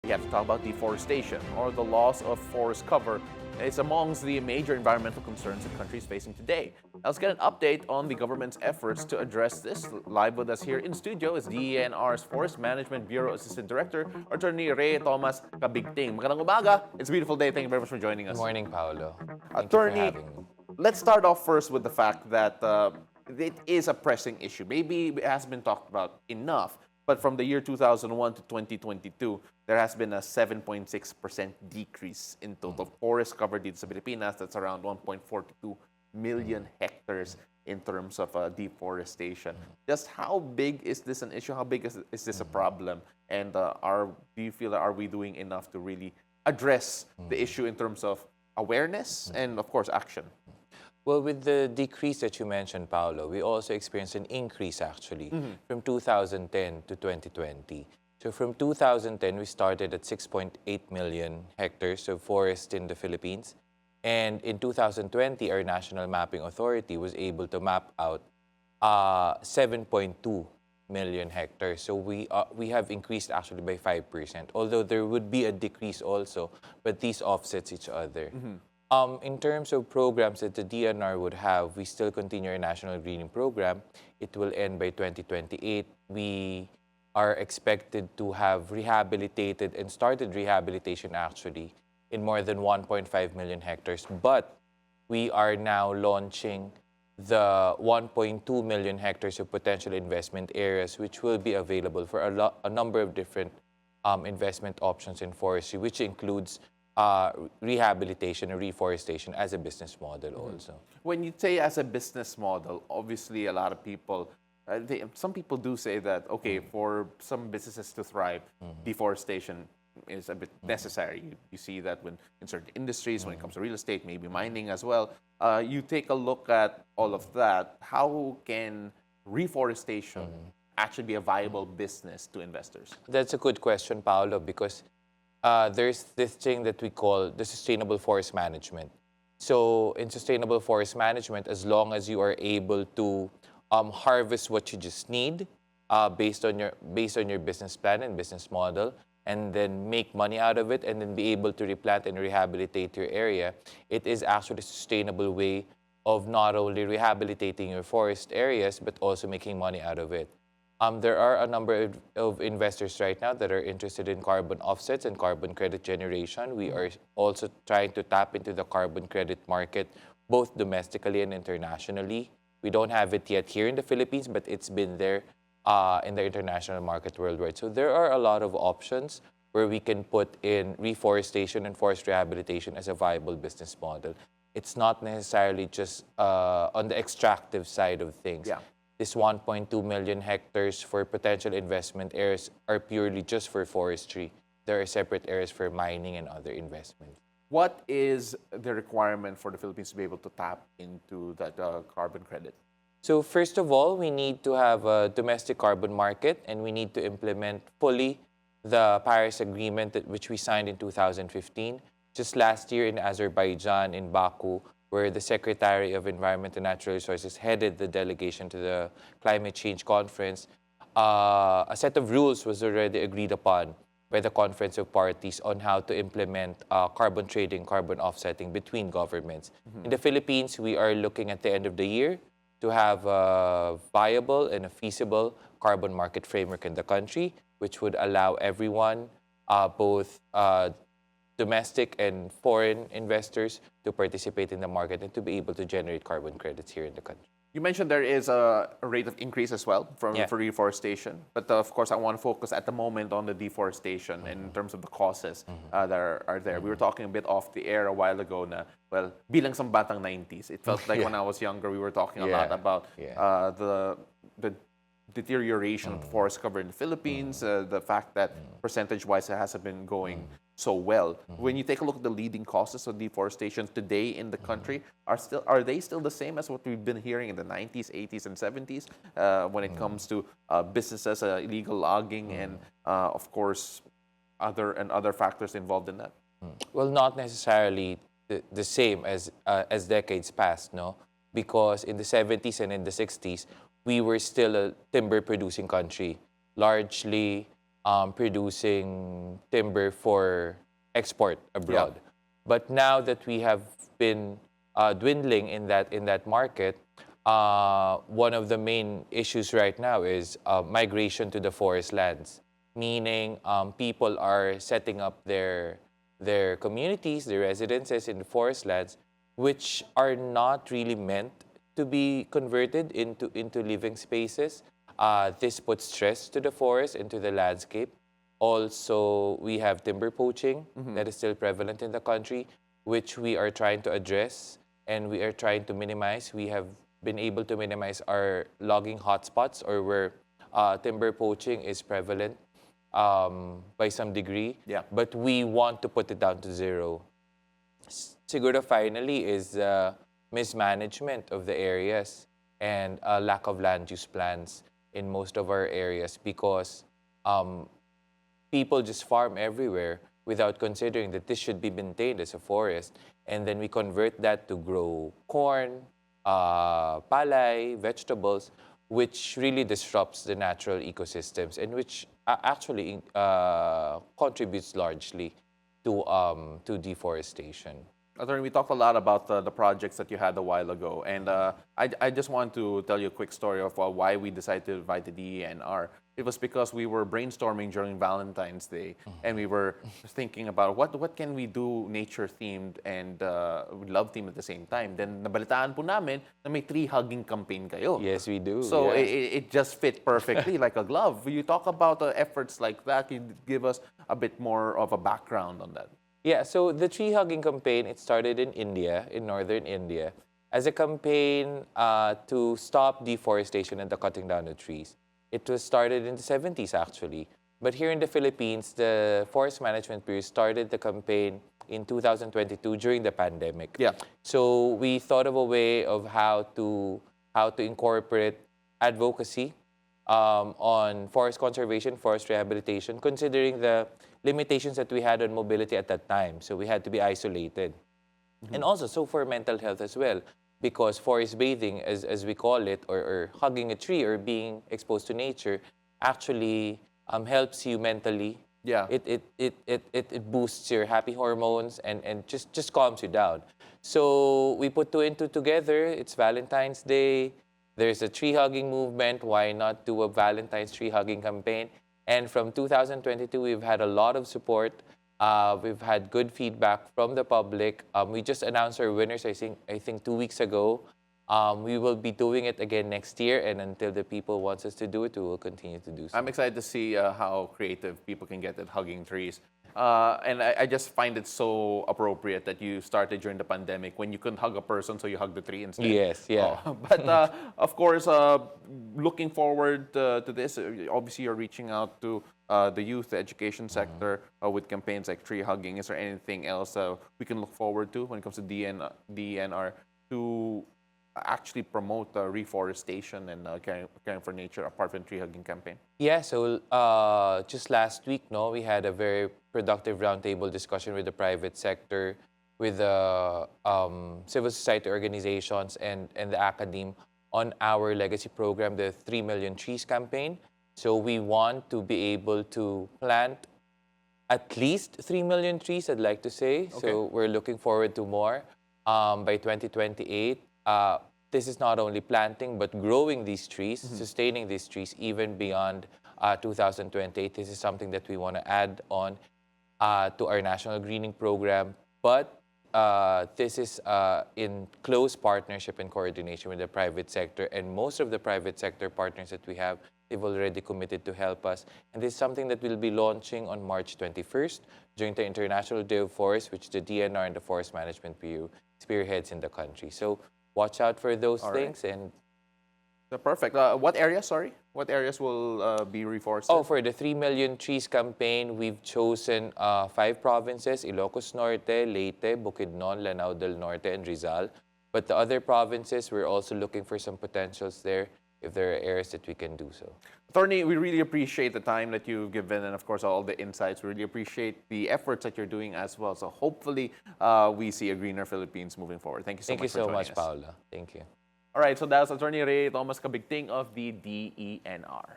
we have to talk about deforestation, or the loss of forest cover. It's amongst the major environmental concerns the country is facing today. Now, let's get an update on the government's efforts to address this. Live with us here in studio is DENR's Forest Management Bureau Assistant Director, Attorney Ray Thomas Kabigting. Magandang umaga. It's a beautiful day. Thank you very much for joining us. Good morning, Paolo. Attorney, let's start off first with the fact that it is a pressing issue. Maybe it hasn't been talked about enough, but from the year 2001 to 2022, there has been a 7.6% decrease in total forest cover dito sa Pilipinas. That's around 1.42 million hectares in terms of deforestation. Just how big is this an issue? How big is this a problem? And do you feel that are we doing enough to really address the issue in terms of awareness and, of course, action? Well, with the decrease that you mentioned, Paolo, we also experienced an increase, actually, from 2010 to 2020. So from 2010, we started at 6.8 million hectares of forest in the Philippines. And in 2020, our National Mapping Authority was able to map out 7.2 million hectares. So we have increased actually by 5%, although there would be a decrease also, but these offsets each other. In terms of programs that the DNR would have, we still continue our National Greening Program. It will end by 2028. We are expected to have rehabilitated and started rehabilitation actually in more than 1.5 million hectares. But we are now launching the 1.2 million hectares of potential investment areas, which will be available for a number of different investment options in forestry, which includes rehabilitation and reforestation as a business model also. When you say as a business model, obviously a lot of people, some people do say that, okay, for some businesses to thrive, deforestation is a bit necessary. You see that in certain industries, when it comes to real estate, maybe mining as well. You take a look at all of that. How can reforestation actually be a viable business to investors? That's a good question, Paolo, because there's this thing that we call the sustainable forest management. So in sustainable forest management, as long as you are able to harvest what you just need based on your business plan and business model, and then make money out of it, and then be able to replant and rehabilitate your area, it is actually a sustainable way of not only rehabilitating your forest areas, but also making money out of it. There are a number of investors right now that are interested in carbon offsets and carbon credit generation. We are also trying to tap into the carbon credit market, both domestically and internationally. We don't have it yet here in the Philippines, but it's been there in the international market worldwide. So there are a lot of options where we can put in reforestation and forest rehabilitation as a viable business model. It's not necessarily just on the extractive side of things. Yeah. This 1.2 million hectares for potential investment areas are purely just for forestry. There are separate areas for mining and other investments. What is the requirement for the Philippines to be able to tap into that carbon credit? So first of all, we need to have a domestic carbon market, and we need to implement fully the Paris Agreement which we signed in 2015. Just last year in Azerbaijan, in Baku, where the Secretary of Environment and Natural Resources headed the delegation to the Climate Change Conference, a set of rules was already agreed upon by the Conference of Parties on how to implement carbon trading, carbon offsetting between governments. In the Philippines, we are looking at the end of the year to have a viable and a feasible carbon market framework in the country, which would allow everyone, both domestic and foreign investors, to participate in the market and to be able to generate carbon credits here in the country. You mentioned there is a rate of increase as well for reforestation, but of course I want to focus at the moment on the deforestation and in terms of the causes that are there. We were talking a bit off the air a while ago na, well, bilang sa batang 90s, it felt like when I was younger we were talking a lot about the deterioration of forest cover in the Philippines, the fact that percentage-wise it hasn't been going so well. When you take a look at the leading causes of deforestation today in the country, are they still the same as what we've been hearing in the 90s, 80s, and 70s when it comes to businesses, illegal logging, and of course other factors involved in that? Well, not necessarily the same as decades past, no, because in the 70s and in the 60s we were still a timber-producing country, largely producing timber for export abroad. But now that we have been dwindling in that market, one of the main issues right now is migration to the forest lands, meaning people are setting up their communities, their residences in the forest lands, which are not really meant to be converted into living spaces. This puts stress to the forest and to the landscape. Also, we have timber poaching that is still prevalent in the country, which we are trying to address and we are trying to minimize. We have been able to minimize our logging hotspots or where timber poaching is prevalent by some degree. Yeah. But we want to put it down to zero. Siguro finally is mismanagement of the areas and lack of land use plans in most of our areas because people just farm everywhere without considering that this should be maintained as a forest. And then we convert that to grow corn, palay, vegetables, which really disrupts the natural ecosystems and which actually contributes largely to deforestation. Attorney, we talked a lot about the projects that you had a while ago, and I just want to tell you a quick story of why we decided to invite the DENR. It was because we were brainstorming during Valentine's Day, and we were thinking about what can we do nature-themed and love-themed at the same time. Then nabalitaan po namin na may tree-hugging campaign kayo. Yes, we do. So yeah. it just fit perfectly like a glove. You talk about efforts like that. Can you give us a bit more of a background on that? Yeah, so the tree hugging campaign, it started in India, in northern India, as a campaign to stop deforestation and the cutting down of trees. It was started in the 70s, actually. But here in the Philippines, the Forest Management Bureau started the campaign in 2022 during the pandemic. Yeah. So we thought of a way of how to incorporate advocacy on forest conservation, forest rehabilitation, considering the limitations that we had on mobility at that time. So we had to be isolated. And also, so for mental health as well, because forest bathing, as we call it, or hugging a tree or being exposed to nature, actually helps you mentally. Yeah. It boosts your happy hormones and just calms you down. So we put two and two together. It's Valentine's Day. There's a tree hugging movement. Why not do a Valentine's tree hugging campaign? And from 2022, we've had a lot of support. We've had good feedback from the public. We just announced our winners, I think 2 weeks ago. We will be doing it again next year, and until the people want us to do it, we will continue to do so. I'm excited to see how creative people can get at hugging trees. And I just find it so appropriate that you started during the pandemic when you couldn't hug a person, so you hugged the tree instead. Yes, yeah. But of course, looking forward to this, obviously you're reaching out to the youth, the education sector with campaigns like tree hugging. Is there anything else we can look forward to when it comes to DENR to actually promote reforestation and caring for nature apart from tree hugging campaign? Yeah, so just last week, we had a very productive roundtable discussion with the private sector, with the civil society organizations and the academe on our legacy program, the 3 Million Trees campaign. So we want to be able to plant at least 3 million trees, I'd like to say. Okay. So we're looking forward to more by 2028. This is not only planting, but growing these trees, sustaining these trees even beyond 2028. This is something that we want to add on to our national greening program. But this is in close partnership and coordination with the private sector. And most of the private sector partners that we have, they've already committed to help us. And this is something that we'll be launching on March 21st during the International Day of Forests, which the DENR and the Forest Management Bureau spearheads in the country. So watch out for those things. And perfect. What areas, sorry? What areas will be reforested? Oh, for the 3 Million Trees campaign, we've chosen 5 provinces: Ilocos Norte, Leyte, Bukidnon, Lanao del Norte, and Rizal. But the other provinces, we're also looking for some potentials there if there are areas that we can do so. Attorney, we really appreciate the time that you've given and, of course, all the insights. We really appreciate the efforts that you're doing as well. So hopefully we see a greener Philippines moving forward. Thank you so much for joining us. Thank you so much, Paula. Thank you. All right, so that was Attorney Ray Thomas Kabigting of the DENR.